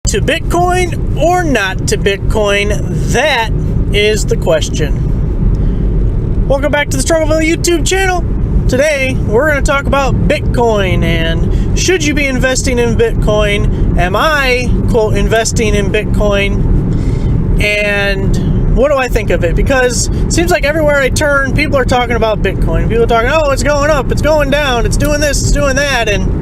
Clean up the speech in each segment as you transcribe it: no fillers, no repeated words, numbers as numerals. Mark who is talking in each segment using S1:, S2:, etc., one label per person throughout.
S1: to Bitcoin or not to Bitcoin? That is the question. Welcome back to the Struggleville YouTube channel. Today, we're going to talk about Bitcoin and should you be investing in Bitcoin? Am I, quote, investing in Bitcoin? And what do I think of it? Because it seems like everywhere I turn, people are talking about Bitcoin. People are talking, oh, it's going up, it's going down, it's doing this, it's doing that, and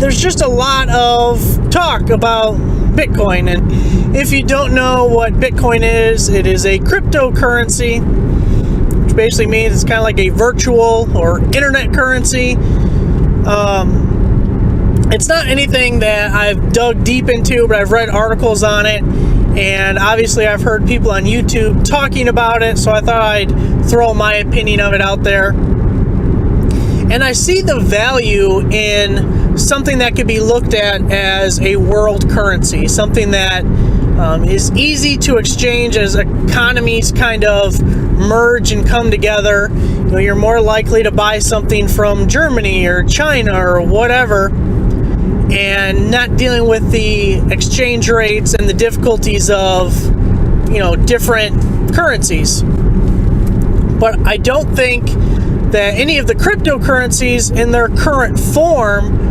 S1: there's just a lot of talk about Bitcoin. And if you don't know what Bitcoin is, it is a cryptocurrency, which basically means it's kind of like a virtual or internet currency. It's not anything that I've dug deep into, but I've read articles on it, and obviously I've heard people on YouTube talking about it, so I thought I'd throw my opinion of it out there. And I see the value in something that could be looked at as a world currency, something that is easy to exchange as economies kind of merge and come together. You know, you're more likely to buy something from Germany or China or whatever, and not dealing with the exchange rates and the difficulties of, you know, different currencies. But I don't think that any of the cryptocurrencies in their current form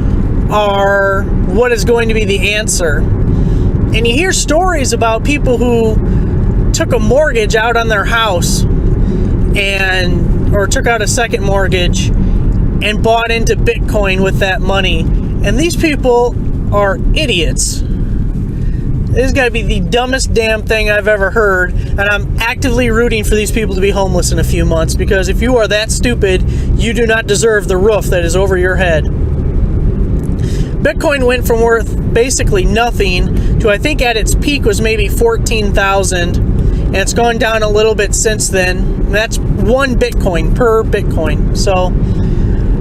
S1: are what is going to be the answer. And you hear stories about people who took a mortgage out on their house or took out a second mortgage and bought into Bitcoin with that money. And these people are idiots. This has got to be the dumbest damn thing I've ever heard, and I'm actively rooting for these people to be homeless in a few months, because if you are that stupid, you do not deserve the roof that is over your head. Bitcoin went from worth basically nothing to, I think at its peak was maybe 14,000, and it's gone down a little bit since then. That's one Bitcoin per Bitcoin. So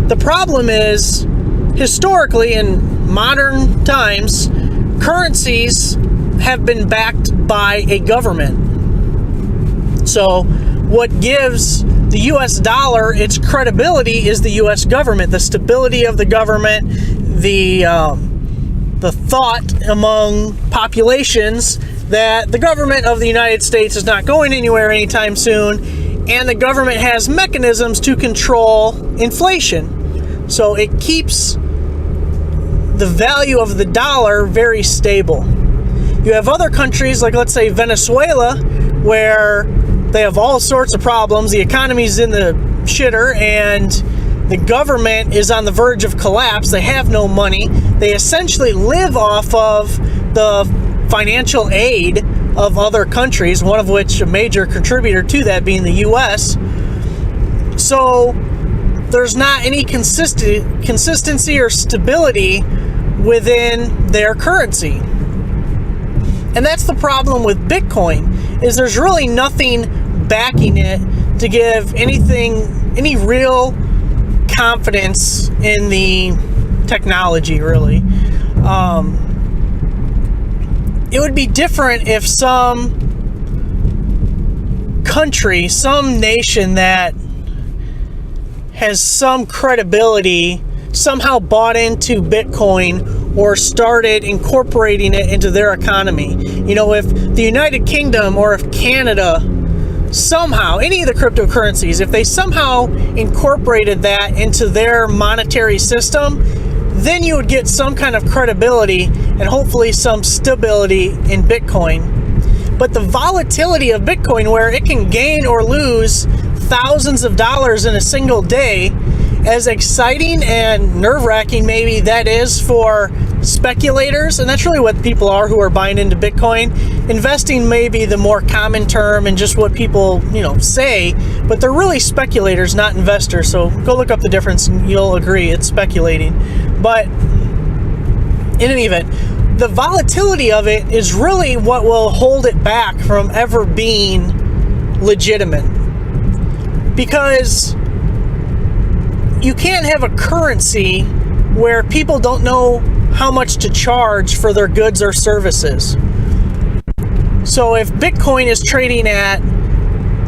S1: the problem is, historically in modern times, currencies have been backed by a government. So what gives the US dollar its credibility is the US government, the stability of the government, the thought among populations that the government of the United States is not going anywhere anytime soon, and the government has mechanisms to control inflation. So it keeps the value of the dollar very stable. You have other countries, like let's say Venezuela, where they have all sorts of problems. The economy's in the shitter, and the government is on the verge of collapse. They have no money. They essentially live off of the financial aid of other countries, one of which a major contributor to that being the US. So there's not any consistency or stability within their currency. And that's the problem with Bitcoin, is there's really nothing backing it to give any real confidence in the technology, really. It would be different if some country, some nation that has some credibility somehow bought into Bitcoin or started incorporating it into their economy. You know, if the United Kingdom or if Canada somehow, any of the cryptocurrencies, if they somehow incorporated that into their monetary system, then you would get some kind of credibility and hopefully some stability in Bitcoin. But the volatility of Bitcoin, where it can gain or lose thousands of dollars in a single day, as exciting and nerve-wracking maybe that is for speculators, and that's really what people are who are buying into Bitcoin. Investing may be the more common term and just what people, say, but they're really speculators, not investors. So go look up the difference and you'll agree it's speculating. But in any event, the volatility of it is really what will hold it back from ever being legitimate. Because you can't have a currency where people don't know how much to charge for their goods or services. So if Bitcoin is trading at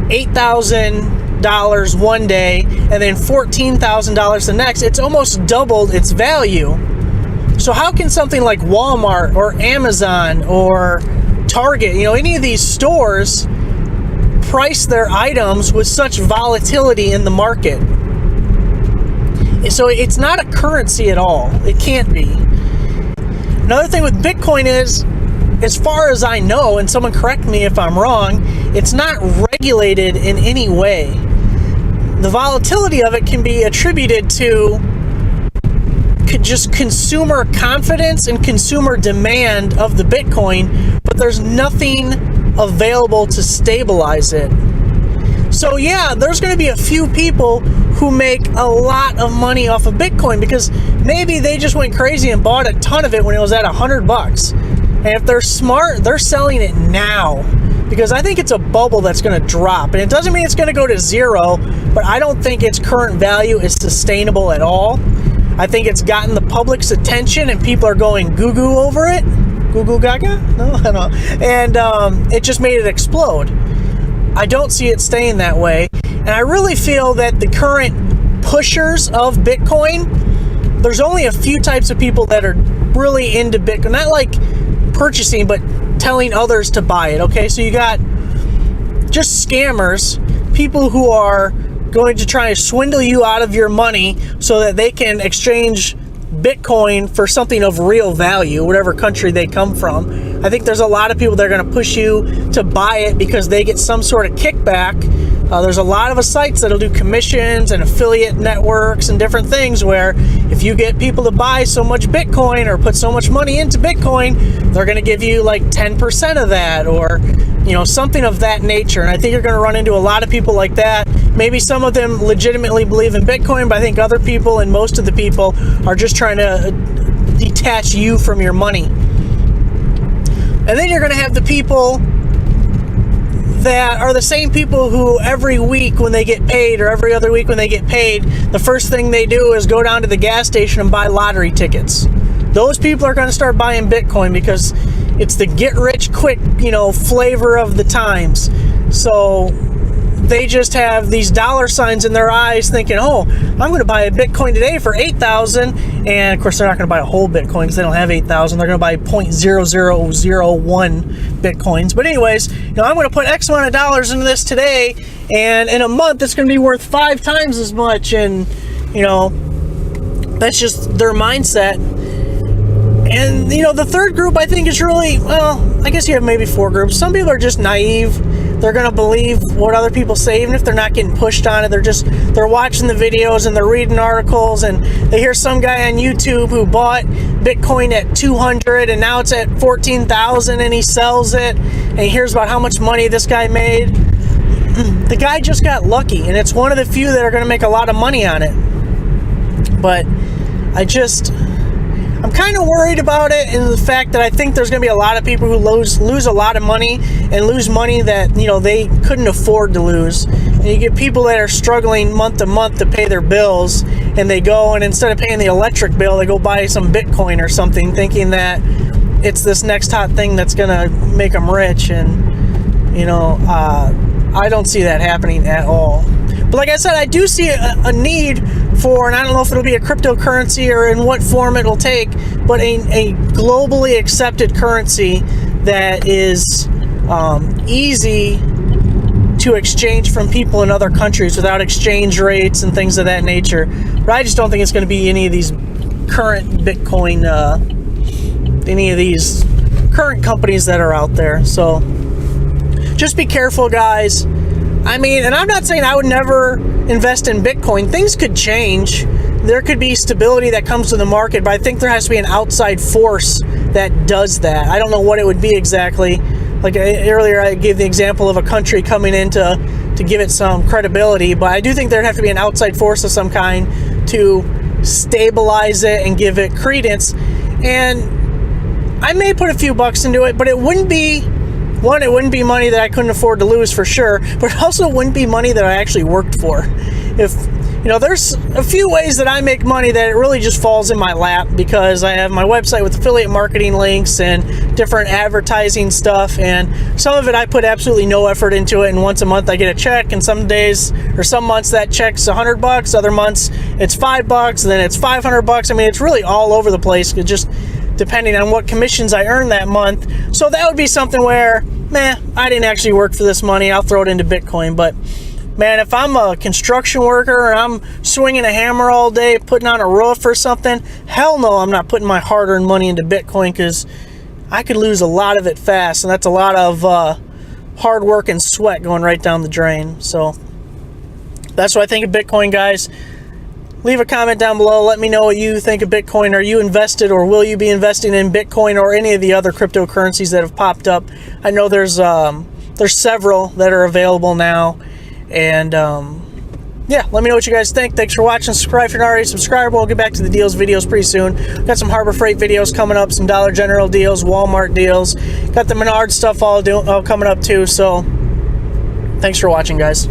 S1: $8,000 one day and then $14,000 the next, it's almost doubled its value. So how can something like Walmart or Amazon or Target, any of these stores price their items with such volatility in the market? So it's not a currency at all. It can't be. Another thing with Bitcoin is, as far as I know, and someone correct me if I'm wrong, it's not regulated in any way. The volatility of it can be attributed to just consumer confidence and consumer demand of the Bitcoin, but there's nothing available to stabilize it. So yeah, there's going to be a few people who make a lot of money off of Bitcoin because maybe they just went crazy and bought a ton of it when it was at $100. And if they're smart, they're selling it now because I think it's a bubble that's going to drop. And it doesn't mean it's going to go to zero, but I don't think its current value is sustainable at all. I think it's gotten the public's attention and people are going goo-goo over it. Goo-goo gaga? No, I don't know. And it just made it explode. I don't see it staying that way. And I really feel that the current pushers of Bitcoin, there's only a few types of people that are really into Bitcoin. Not like purchasing, but telling others to buy it, okay? So you got just scammers, people who are going to try to swindle you out of your money so that they can exchange Bitcoin for something of real value, whatever country they come from. I think there's a lot of people that are going to push you to buy it because they get some sort of kickback. There's a lot of sites that'll do commissions and affiliate networks and different things where if you get people to buy so much Bitcoin or put so much money into Bitcoin, they're going to give you like 10% of that or something of that nature. And I think you're going to run into a lot of people like that. Maybe some of them legitimately believe in Bitcoin, but I think other people and most of the people are just trying to detach you from your money. And then you're going to have the people that are the same people who every week when they get paid or every other week when they get paid, the first thing they do is go down to the gas station and buy lottery tickets. Those people are going to start buying Bitcoin because it's the get rich quick, flavor of the times. So they just have these dollar signs in their eyes thinking, oh, I'm going to buy a Bitcoin today for 8,000. And of course, they're not going to buy a whole Bitcoin because they don't have 8,000. They're going to buy 0.0001 Bitcoins. But anyways, I'm going to put X amount of dollars into this today. And in a month, it's going to be worth 5 times as much. And, that's just their mindset. And, the third group I think is really, I guess you have maybe 4 groups. Some people are just naive. They're going to believe what other people say, even if they're not getting pushed on it. They're watching the videos and they're reading articles and they hear some guy on YouTube who bought Bitcoin at 200 and now it's at 14,000 and he sells it and he hears about how much money this guy made. The guy just got lucky and it's one of the few that are going to make a lot of money on it. But I'm kind of worried about it in the fact that I think there's going to be a lot of people who lose a lot of money and lose money that, they couldn't afford to lose. And you get people that are struggling month to month to pay their bills and they go and instead of paying the electric bill, they go buy some Bitcoin or something thinking that it's this next hot thing that's going to make them rich. And, I don't see that happening at all. But like I said, I do see a need for, and I don't know if it'll be a cryptocurrency or in what form it'll take, but a globally accepted currency that is easy to exchange from people in other countries without exchange rates and things of that nature. But I just don't think it's going to be any of these current Bitcoin, any of these current companies that are out there. So just be careful, guys. And I'm not saying I would never invest in Bitcoin. Things could change. There could be stability that comes to the market, but I think there has to be an outside force that does that. I don't know what it would be exactly. Like earlier, I gave the example of a country coming in to give it some credibility, but I do think there'd have to be an outside force of some kind to stabilize it and give it credence. And I may put a few bucks into it, but it wouldn't be money that I couldn't afford to lose for sure, but it also wouldn't be money that I actually worked for. If you know, there's a few ways that I make money that it really just falls in my lap, because I have my website with affiliate marketing links and different advertising stuff, and some of it I put absolutely no effort into it, and once a month I get a check, and some days or some months that check's $100, other months it's $5, then it's $500. I mean, it's really all over the place, just depending on what commissions I earn that month. So that would be something where, I didn't actually work for this money, I'll throw it into Bitcoin. But man, if I'm a construction worker or I'm swinging a hammer all day, putting on a roof or something, hell no, I'm not putting my hard-earned money into Bitcoin, because I could lose a lot of it fast, and that's a lot of hard work and sweat going right down the drain. So that's what I think of Bitcoin, guys. Leave a comment down below. Let me know what you think of Bitcoin. Are you invested, or will you be investing in Bitcoin or any of the other cryptocurrencies that have popped up? I know there's several that are available now. And yeah, let me know what you guys think. Thanks for watching. Subscribe if you're not already subscribed. We'll get back to the deals videos pretty soon. Got some Harbor Freight videos coming up, some Dollar General deals, Walmart deals. Got the Menards stuff all coming up too. So thanks for watching, guys.